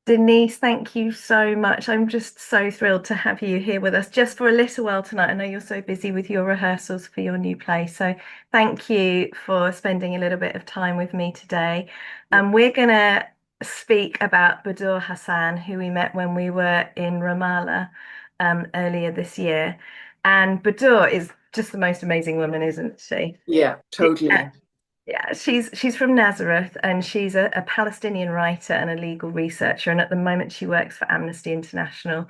Denise, thank you so much. I'm just so thrilled to have you here with us just for a little while tonight. I know you're so busy with your rehearsals for your new play. So thank you for spending a little bit of time with me today. We're going to speak about Budour Hassan, who we met when we were in Ramallah earlier this year. And Budour is just the most amazing woman, isn't she? Yeah, Yeah, totally. yeah, she's from Nazareth and she's a Palestinian writer and a legal researcher. And at the moment, she works for Amnesty International.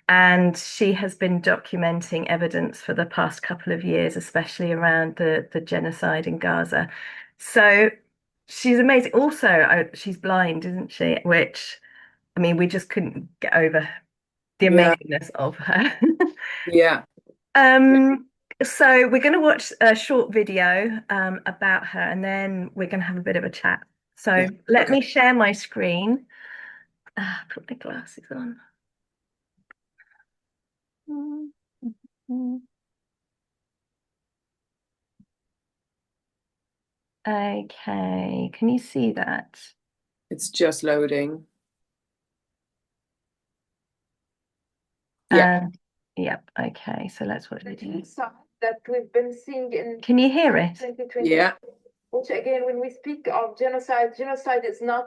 And she has been documenting evidence for the past couple of years, especially around the genocide in Gaza. So she's amazing. Also, she's blind, isn't she? Which, I mean, we just couldn't get over the Yeah, amazingness of her. yeah, Um, so we're going to watch a short video about her, and then we're going to have a bit of a chat. yeah. So let Okay. me share my screen. Put my glasses on. Okay, can you see that? It's just loading. Yeah. And yep, okay, so let's watch the video. That we've been seeing in Can you hear it? 2020, Yeah. which again, when we speak of genocide, genocide is not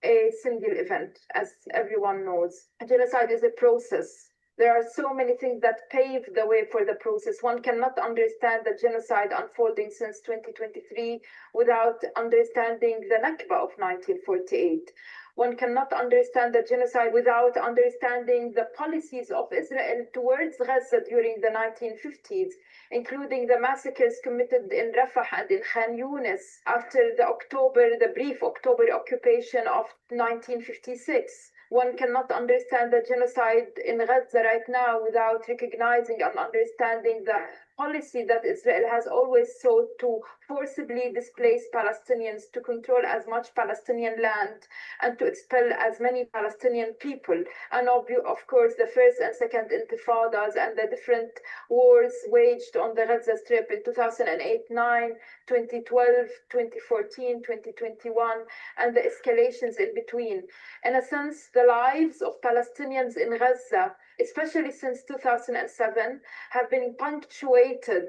a single event, as everyone knows. Genocide is a process. There are so many things that pave the way for the process. One cannot understand the genocide unfolding since 2023 without understanding the Nakba of 1948. One cannot understand the genocide without understanding the policies of Israel towards Gaza during the 1950s, including the massacres committed in Rafah and in Khan Yunis after the brief October occupation of 1956. One cannot understand the genocide in Gaza right now without recognizing and understanding the policy that Israel has always sought to forcibly displace Palestinians, to control as much Palestinian land, and to expel as many Palestinian people. And of course, the first and second intifadas and the different wars waged on the Gaza Strip in 2008, 9, 2012, 2014, 2021, and the escalations in between. In a sense, the lives of Palestinians in Gaza, especially since 2007, have been punctuated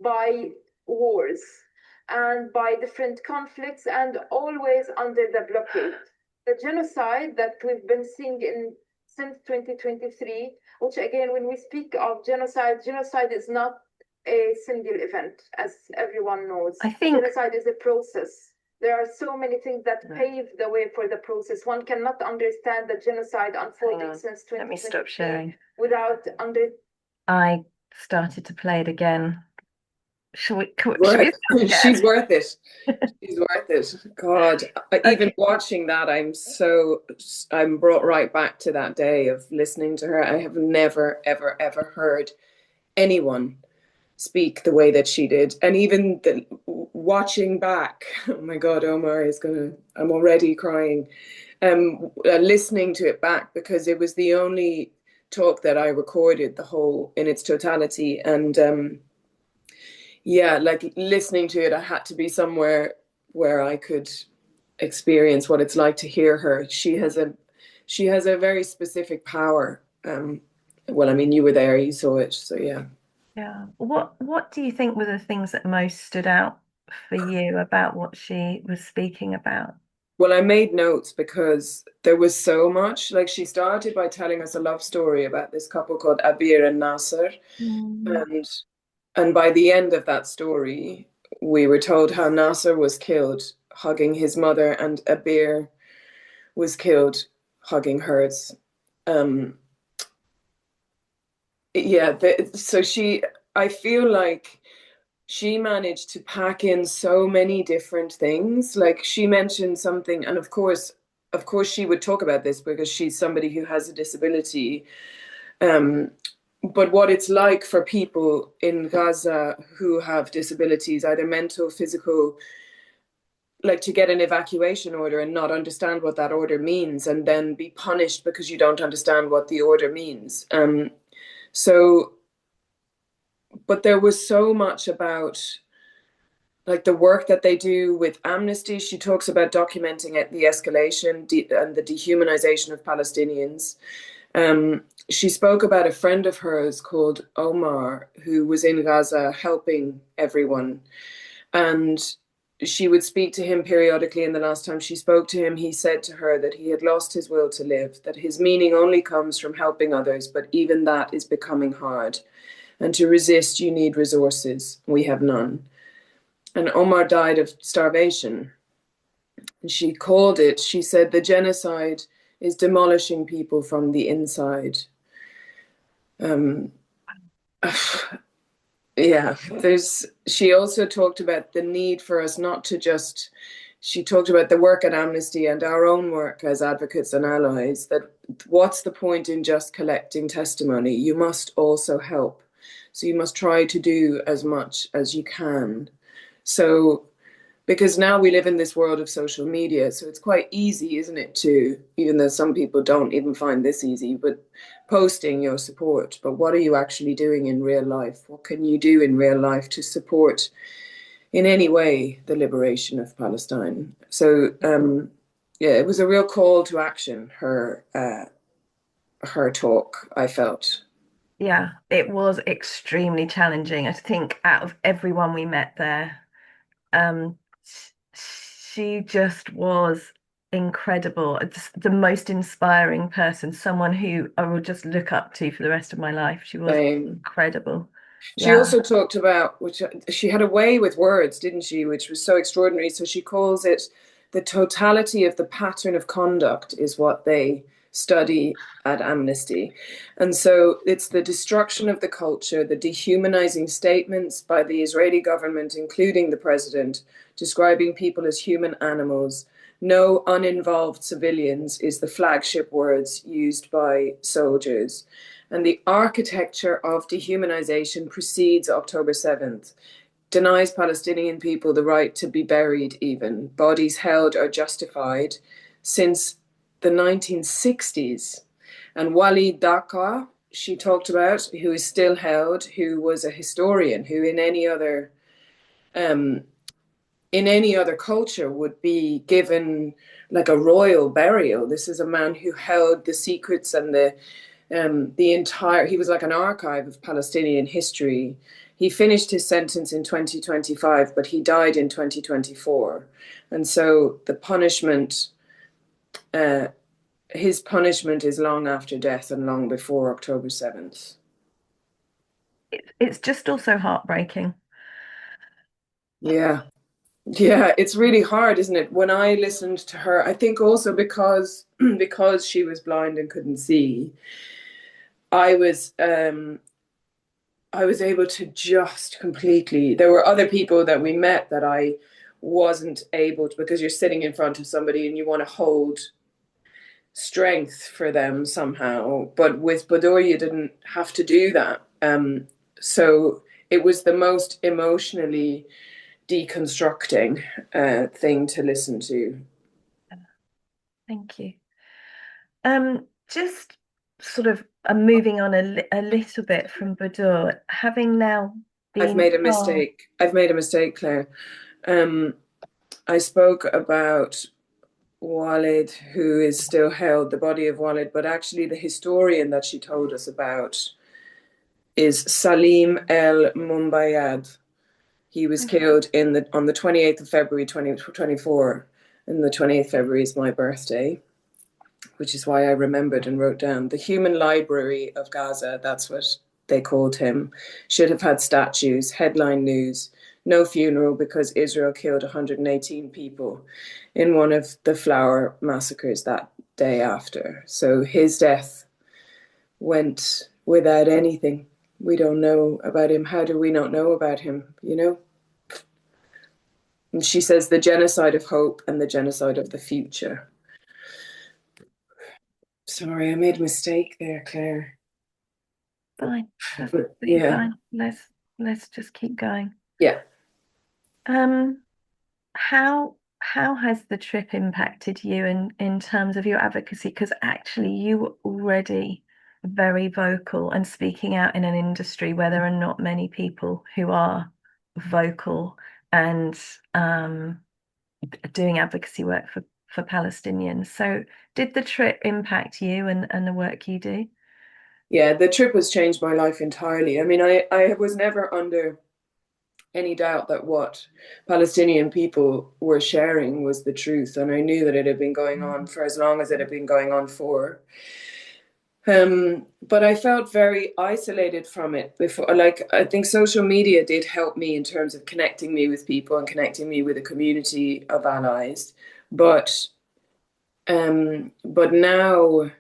by wars and by different conflicts and always under the blockade. The genocide that we've been seeing in since 2023, which again, when we speak of genocide, genocide is not a single event, as everyone knows. I think, Genocide is a process. There are so many things that pave the way for the process. One cannot understand the genocide unfolding since let me stop 2023 sharing. without under. I started to play it again. Should we Worth. start She's again? worth it. She's worth it. God, even Okay. watching that, I'm brought right back to that day of listening to her. I have never, ever, ever heard anyone speak the way that she did. And even watching back, oh my God, Omar is gonna, I'm already crying. Listening to it back because it was the only talk that I recorded the whole in its totality. And yeah, like listening to it, I had to be somewhere where I could experience what it's like to hear her. She has a very specific power. Well, I mean, you were there, you saw it, so yeah. Yeah. What do you think were the things that most stood out for you about what she was speaking about? Well, I made notes because there was so much. Like she started by telling us a love story about this couple called Abir and Nasser, Mm. and by the end of that story, we were told how Nasser was killed hugging his mother and Abir was killed hugging hers. Um, yeah, so I feel like she managed to pack in so many different things. Like she mentioned something, and of course, she would talk about this because she's somebody who has a disability. Um, but what it's like for people in Gaza who have disabilities, either mental, physical, like to get an evacuation order and not understand what that order means, and then be punished because you don't understand what the order means. So, but there was so much about like the work that they do with Amnesty. She talks about documenting the escalation and the dehumanization of Palestinians. She spoke about a friend of hers called Omar, who was in Gaza helping everyone. And she would speak to him periodically. And the last time she spoke to him, he said to her that he had lost his will to live, that his meaning only comes from helping others, but even that is becoming hard. And to resist, you need resources. We have none. And Omar died of starvation. And she said, the genocide is demolishing people from the inside. Um, yeah, she also talked about the need for us not to just, she talked about the work at Amnesty and our own work as advocates and allies, that what's the point in just collecting testimony? You must also help. So you must try to do as much as you can. So, because now we live in this world of social media, so it's quite easy, isn't it, to, even though some people don't even find this easy, but posting your support. But what are you actually doing in real life? What can you do in real life to support in any way the liberation of Palestine? So yeah, it was a real call to action, her talk, I felt. Yeah, it was extremely challenging. I think out of everyone we met there, um, she just was incredible. Just the most inspiring person, someone who I will just look up to for the rest of my life. She was Um, incredible. She Yeah. also talked about, which she had a way with words, didn't she? Which was so extraordinary. So she calls it the totality of the pattern of conduct is what they study at Amnesty. And so it's the destruction of the culture, the dehumanizing statements by the Israeli government, including the president, describing people as human animals. No uninvolved civilians is the flagship words used by soldiers. And the architecture of dehumanization precedes October 7th, denies Palestinian people the right to be buried even. Bodies held are justified since the 1960s. And Walid Daqa, she talked about, who is still held, who was a historian, who um, in any other culture would be given like a royal burial. This is a man who held the secrets and the entire, he was like an archive of Palestinian history. He finished his sentence in 2025, but he died in 2024. And so the punishment, uh, his punishment is long after death and long before October 7th. It's just also heartbreaking. Yeah. Yeah, it's really hard, isn't it? When I listened to her, I think also because she was blind and couldn't see, I was I was able to just completely. There were other people that we met that I wasn't able to, because you're sitting in front of somebody and you want to hold strength for them somehow. But with Budour, you didn't have to do that. So it was the most emotionally deconstructing thing to listen to. Thank you. Just sort of moving on a little bit from Budour, having now I've been made a part. mistake. I've made a mistake, Claire. Um, I spoke about Walid, who is still held, the body of Walid, but actually the historian that she told us about is Salim El Mumbayad. He was killed on the 28th of February 2024, and the 28th of February is my birthday, which is why I remembered and wrote down the human library of Gaza. That's what they called him. Should have had statues, headline news, no funeral because Israel killed 118 people in one of the flower massacres that day after. So his death went without anything. We don't know about him. How do we not know about him, you know? And she says the genocide of hope and the genocide of the future. Sorry, I made a mistake there, Claire. Fine, that's But absolutely yeah, fine. Let's just keep going. yeah. Um, how has the trip impacted you in terms of your advocacy? Because actually you were already very vocal and speaking out in an industry where there are not many people who are vocal and doing advocacy work for Palestinians. So did the trip impact you and the work you do? Yeah, the trip has changed my life entirely. I mean, I was never under any doubt that what Palestinian people were sharing was the truth. And I knew that it had been going on for as long as it had been going on for. But I felt very isolated from it before. Like, I think social media did help me in terms of connecting me with people and connecting me with a community of allies. But now,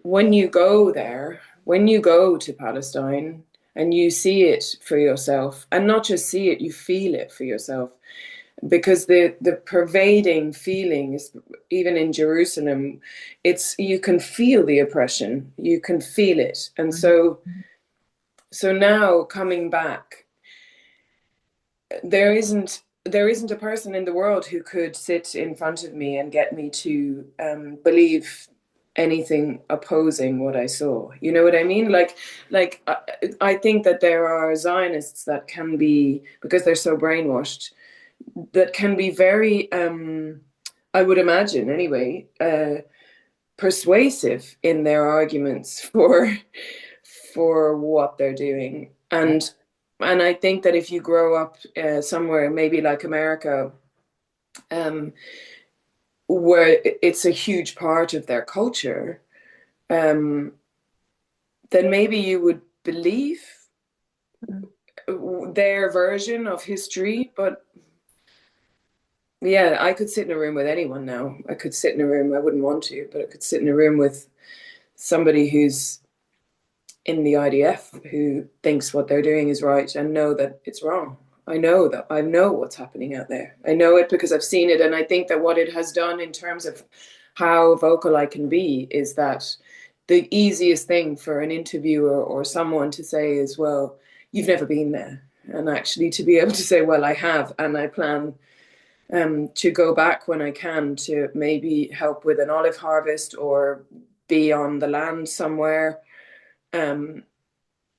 when you go there, when you go to Palestine and you see it for yourself, and not just see it, you feel it for yourself, because the pervading feeling is, even in Jerusalem, it's, you can feel the oppression, you can feel it. And so now coming back, there isn't a person in the world who could sit in front of me and get me to believe anything opposing what I saw. You know what I mean? Like I think that there are Zionists that can be, because they're so brainwashed, that can be very, I would imagine anyway, persuasive in their arguments for what they're doing. And I think that if you grow up somewhere maybe like America, um, where it's a huge part of their culture, um, then maybe you would believe their version of history. But yeah, I could sit in a room with anyone now. I could sit in a room, I wouldn't want to, but I could sit in a room with somebody who's in the IDF who thinks what they're doing is right and know that it's wrong. I know what's happening out there. I know it because I've seen it. And I think that what it has done in terms of how vocal I can be is that the easiest thing for an interviewer or someone to say is, well, you've never been there. And actually to be able to say, well, I have, and I plan to go back when I can to maybe help with an olive harvest or be on the land somewhere. Um,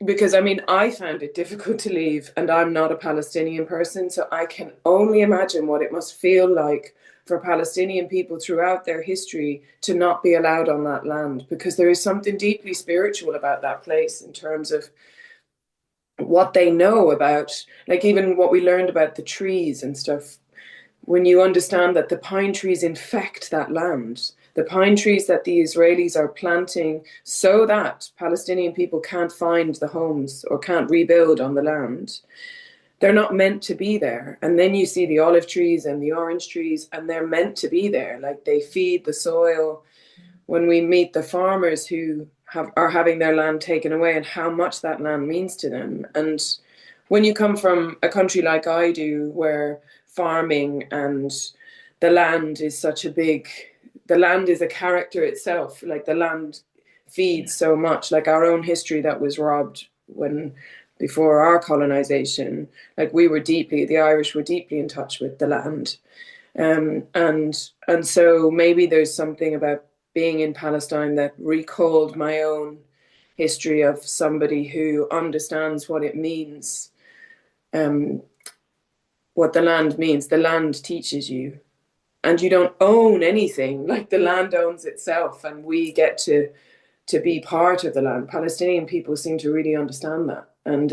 because I mean, I found it difficult to leave, and I'm not a Palestinian person, so I can only imagine what it must feel like for Palestinian people throughout their history to not be allowed on that land, because there is something deeply spiritual about that place in terms of what they know about, like even what we learned about the trees and stuff. When you understand that the pine trees infect that land, the pine trees that the Israelis are planting so that Palestinian people can't find the homes or can't rebuild on the land, they're not meant to be there. And then you see the olive trees and the orange trees, and they're meant to be there. Like, they feed the soil. When we meet the farmers who are having their land taken away, and how much that land means to them. And when you come from a country like I do, where farming and the land is such a big, the land is a character itself. Like, the land feeds so much, like our own history that was robbed when, before our colonization, like the Irish were deeply in touch with the land. And so maybe there's something about being in Palestine that recalled my own history of somebody who understands what it means, um, what the land means. The land teaches you, and you don't own anything. Like, the land owns itself, and we get to be part of the land. Palestinian people seem to really understand that, and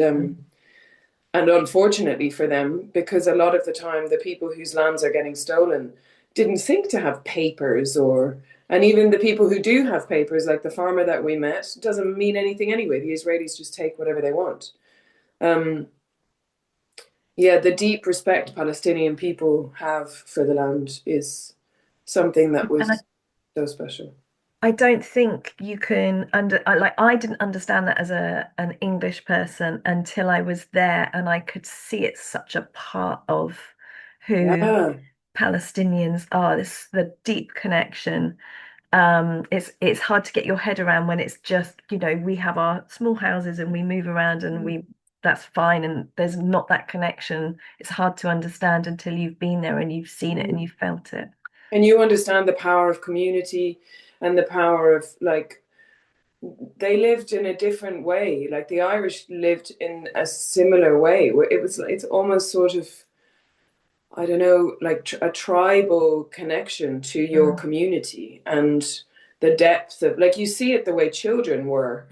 unfortunately for them, because a lot of the time the people whose lands are getting stolen didn't think to have papers, and even the people who do have papers, like the farmer that we met, doesn't mean anything anyway. The Israelis just take whatever they want. Um, yeah, the deep respect Palestinian people have for the land is something that And was so special. I don't think you can I didn't understand that as an English person until I was there, and I could see it's such a part of who Yeah. Palestinians are, this the deep connection. It's hard to get your head around when it's just, we have our small houses and we move around and we that's fine, and there's not that connection. It's hard to understand until you've been there and you've seen it and you've felt it. And you understand the power of community and the power of, like, they lived in a different way. Like, the Irish lived in a similar way, where it's almost sort of I don't know, like a tribal connection to your Mm. community and the depth of, like, you see it the way children were.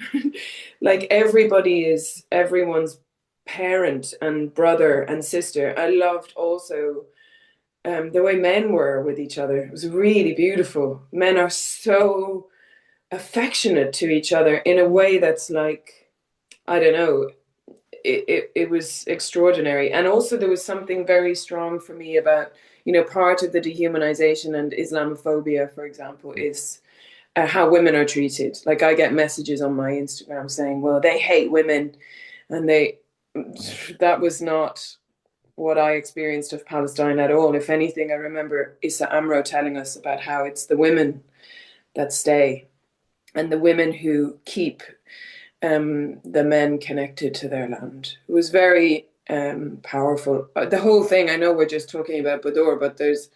Like everybody is everyone's parent and brother and sister. I loved also the way men were with each other. It was really beautiful. Men are so affectionate to each other in a way that's like, I don't know, it was extraordinary. And also there was something very strong for me about, part of the dehumanization and Islamophobia, for example, is how women are treated. Like I get messages on my Instagram saying, well, they hate women, and that was not what I experienced of Palestine at all. If anything, I remember Issa Amro telling us about how it's the women that stay and the women who keep the men connected to their land. It was very powerful. The whole thing, I know we're just talking about Budour, but there's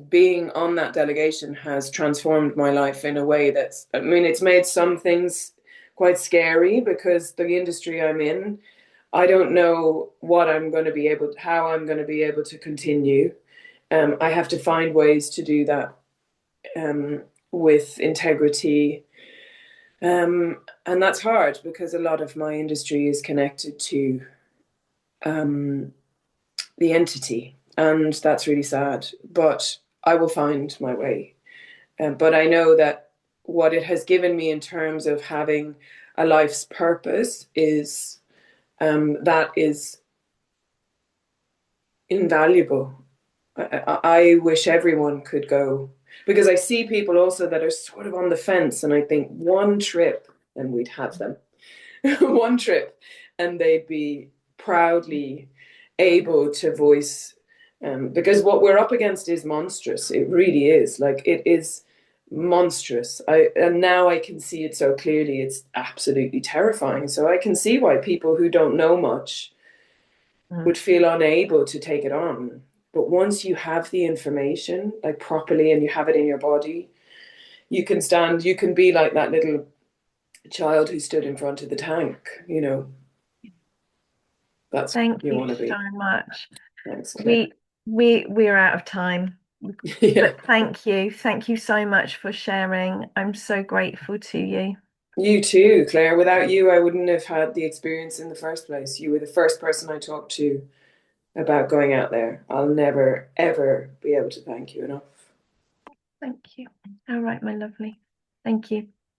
being on that delegation has transformed my life in a way that's, I mean, it's made some things quite scary because the industry I'm in, I don't know how I'm going to be able to continue. I have to find ways to do that with integrity. And that's hard because a lot of my industry is connected to the entity, and that's really sad. But I will find my way. But I know that what it has given me in terms of having a life's purpose is that is invaluable. I wish everyone could go because I see people also that are sort of on the fence, and I think one trip and we'd have them. One trip, and they'd be proudly able to voice, because what we're up against is monstrous. It really is. Like it is monstrous. And now I can see it so clearly. It's absolutely terrifying. So I can see why people who don't know much Mm. would feel unable to take it on. But once you have the information like properly and you have it in your body, you can stand. You can be like that little child who stood in front of the tank. That's Thank what you you want to so be. much. Thanks, Claire. We're out of time, Yeah. but thank you so much for sharing. I'm so grateful to you. You too, Claire. Without you, I wouldn't have had the experience in the first place. You were the first person I talked to about going out there. I'll never, ever be able to thank you enough. Thank you. All right, my lovely. Thank you.